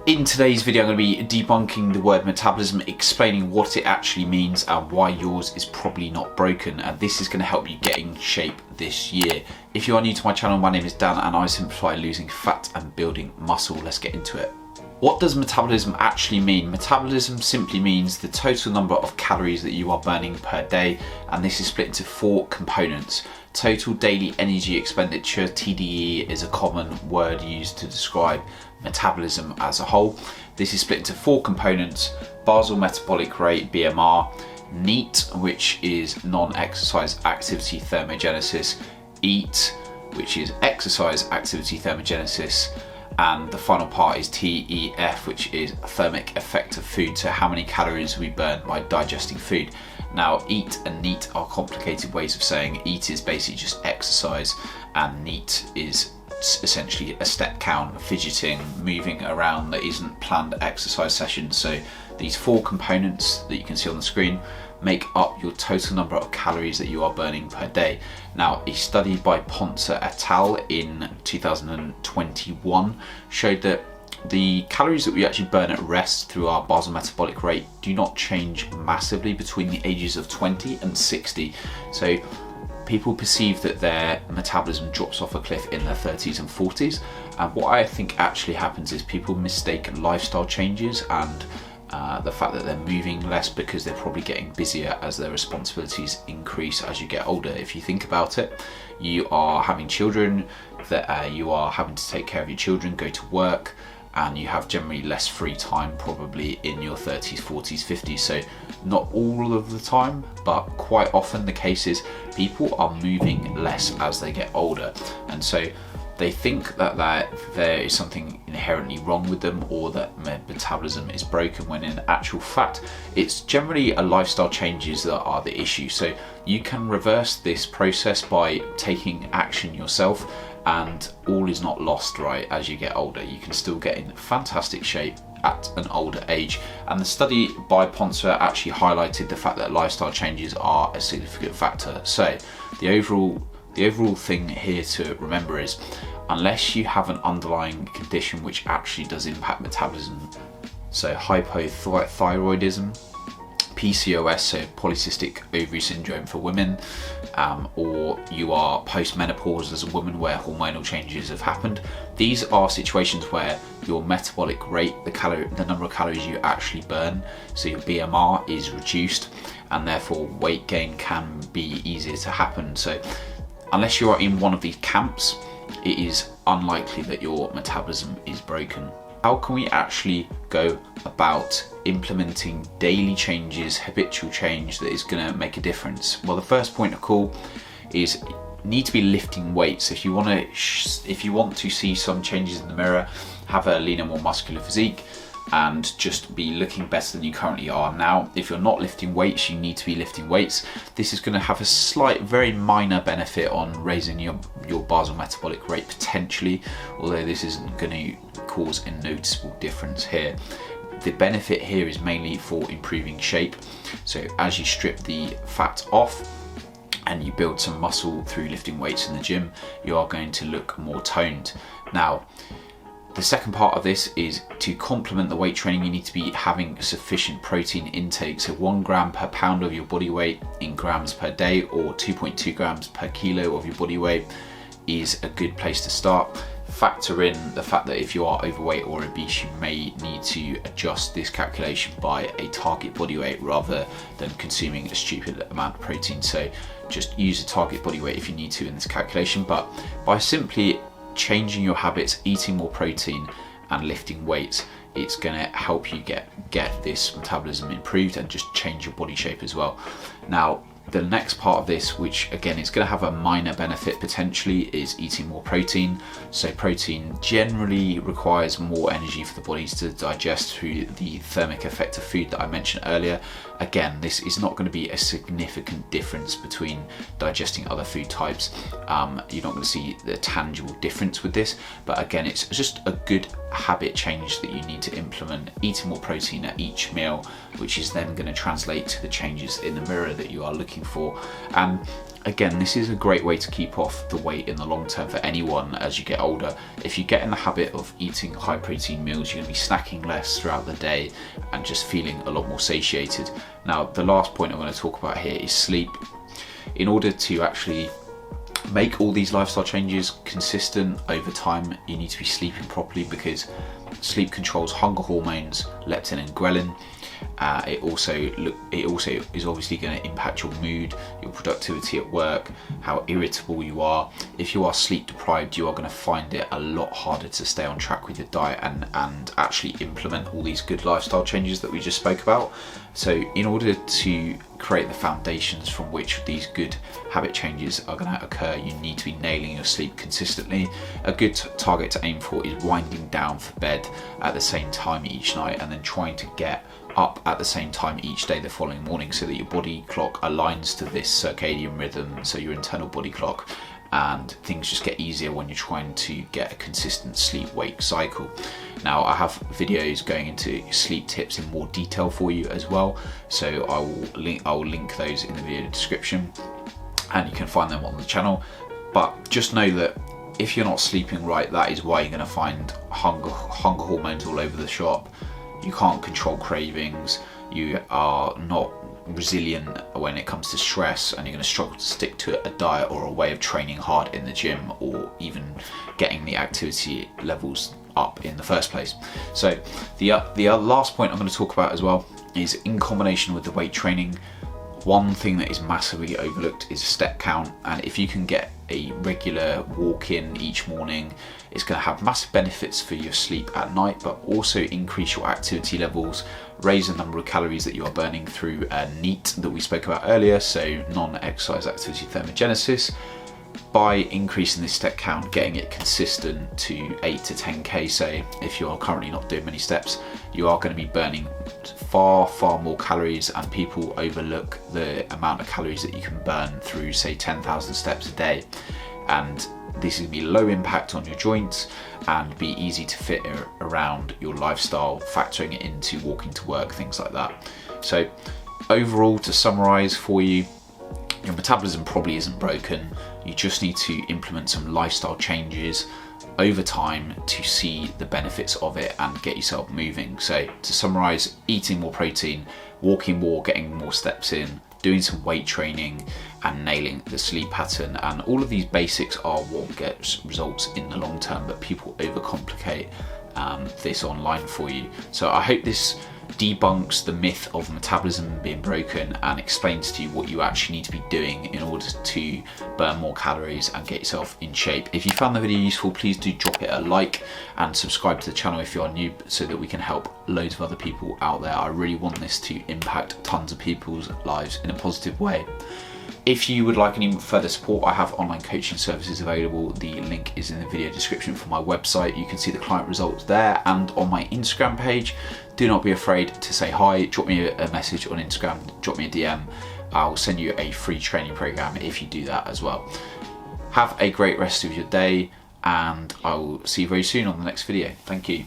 In today's video, I'm going to be debunking the word metabolism, explaining what it actually means and why yours is probably not broken. And this is going to help you get in shape this year. If you are new to my channel, my name is Dan and I simplify losing fat and building muscle. Let's get into it. What does metabolism actually mean? Metabolism simply means the total number of calories that you are burning per day, and this is split into 4 components. Total daily energy expenditure, TDEE, is a common word used to describe metabolism as a whole. This is split into 4 components: basal metabolic rate, BMR, NEAT, which is non-exercise activity thermogenesis, EAT, which is exercise activity thermogenesis, and the final part is TEF, which is thermic effect of food, so how many calories we burn by digesting food. Now, EAT and NEAT are complicated ways of saying. EAT is basically just exercise, and NEAT is essentially a step count, fidgeting, moving around that isn't planned exercise sessions. So these 4 components that you can see on the screen make up your total number of calories that you are burning per day. Now, a study by Ponce et al. In 2021 showed that the calories that we actually burn at rest through our basal metabolic rate do not change massively between the ages of 20 and 60. So people perceive that their metabolism drops off a cliff in their 30s and 40s. And what I think actually happens is people mistake lifestyle changes and the fact that they're moving less because they're probably getting busier as their responsibilities increase as you get older. If you think about it, you are having children, that you are having to take care of your children, go to work, and you have generally less free time probably in your 30s, 40s, 50s. So not all of the time, but quite often the case is people are moving less as they get older. And so they think that there is something inherently wrong with them, or that metabolism is broken, when in actual fact it's generally a lifestyle changes that are the issue. So you can reverse this process by taking action yourself, and all is not lost, right? As you get older, you can still get in fantastic shape at an older age. And the study by Ponce actually highlighted the fact that lifestyle changes are a significant factor. So the overall thing here to remember is, unless you have an underlying condition which actually does impact metabolism, so hypothyroidism, PCOS, so polycystic ovary syndrome for women, or you are post-menopause as a woman where hormonal changes have happened. These are situations where your metabolic rate, the number of calories you actually burn, so your BMR is reduced, and therefore weight gain can be easier to happen. So unless you are in one of these camps, it is unlikely that your metabolism is broken. How can we actually go about implementing daily changes, habitual change that is going to make a difference? Well, the first point of call is you need to be lifting weights. If you want to see some changes in the mirror, have a leaner, more muscular physique, and just be looking better than you currently are now. If you're not lifting weights, you need to be lifting weights. This is going to have a slight, very minor benefit on raising your basal metabolic rate potentially, although this isn't going to cause a noticeable difference here. The benefit here is mainly for improving shape. So as you strip the fat off and you build some muscle through lifting weights in the gym, you are going to look more toned. Now, the second part of this is to complement the weight training. You need to be having sufficient protein intake. So 1 gram per pound of your body weight in grams per day, or 2.2 grams per kilo of your body weight, is a good place to start. Factor in the fact that if you are overweight or obese, you may need to adjust this calculation by a target body weight rather than consuming a stupid amount of protein. So just use a target body weight if you need to in this calculation. But by simply changing your habits, eating more protein and lifting weights, it's going to help you get this metabolism improved and just change your body shape as well. Now, the next part of this, which again is going to have a minor benefit potentially, is eating more protein. So protein generally requires more energy for the bodies to digest through the thermic effect of food that I mentioned earlier. Again, this is not going to be a significant difference between digesting other food types. You're not going to see the tangible difference with this, but again, it's just a good habit change that you need to implement, eating more protein at each meal, which is then going to translate to the changes in the mirror that you are looking for. And again, this is a great way to keep off the weight in the long term for anyone as you get older. If you get in the habit of eating high protein meals, you're going to be snacking less throughout the day and just feeling a lot more satiated. Now, the last point I'm going to talk about here is sleep. In order to actually make all these lifestyle changes consistent over time, you need to be sleeping properly, because sleep controls hunger hormones, leptin and ghrelin. It also is obviously going to impact your mood, your productivity at work, how irritable you are. If you are sleep deprived, you are going to find it a lot harder to stay on track with your diet and actually implement all these good lifestyle changes that we just spoke about. So in order to create the foundations from which these good habit changes are going to occur, you need to be nailing your sleep consistently. A good target to aim for is winding down for bed at the same time each night, and then trying to get up at the same time each day the following morning, so that your body clock aligns to this circadian rhythm, so your internal body clock, and things just get easier when you're trying to get a consistent sleep-wake cycle. Now, I have videos going into sleep tips in more detail for you as well, so I will link those in the video description, and you can find them on the channel. But just know that if you're not sleeping right, that is why you're going to find hunger hormones all over the shop. You can't control cravings, you are not resilient when it comes to stress, and you're going to struggle to stick to a diet or a way of training hard in the gym, or even getting the activity levels up in the first place. So the last point I'm going to talk about as well is, in combination with the weight training, one thing that is massively overlooked is step count. And if you can get a regular walk in each morning, it's going to have massive benefits for your sleep at night, but also increase your activity levels, raise the number of calories that you are burning through NEAT that we spoke about earlier, so non-exercise activity thermogenesis. By increasing this step count, getting it consistent to 8 to 10k, say if you're currently not doing many steps, you are going to be burning far more calories, and people overlook the amount of calories that you can burn through, say, 10,000 steps a day. And this is going to be low impact on your joints and be easy to fit around your lifestyle, factoring it into walking to work, things like that. So overall, to summarize for you, your metabolism probably isn't broken. You just need to implement some lifestyle changes over time to see the benefits of it and get yourself moving. So to summarize, eating more protein, walking more, getting more steps in, doing some weight training, and nailing the sleep pattern. And all of these basics are what gets results in the long term, but people overcomplicate this online for you. So I hope this debunks the myth of metabolism being broken and explains to you what you actually need to be doing in order to burn more calories and get yourself in shape. If you found the video useful, please do drop it a like and subscribe to the channel if you are new, so that we can help loads of other people out there. I really want this to impact tons of people's lives in a positive way. If you would like any further support, I have online coaching services available. The link is in the video description for my website. You can see the client results there, and on my Instagram page. Do not be afraid to say hi. Drop me a message on Instagram, drop me a DM. I'll send you a free training program if you do that as well. Have a great rest of your day, and I will see you very soon on the next video. Thank you.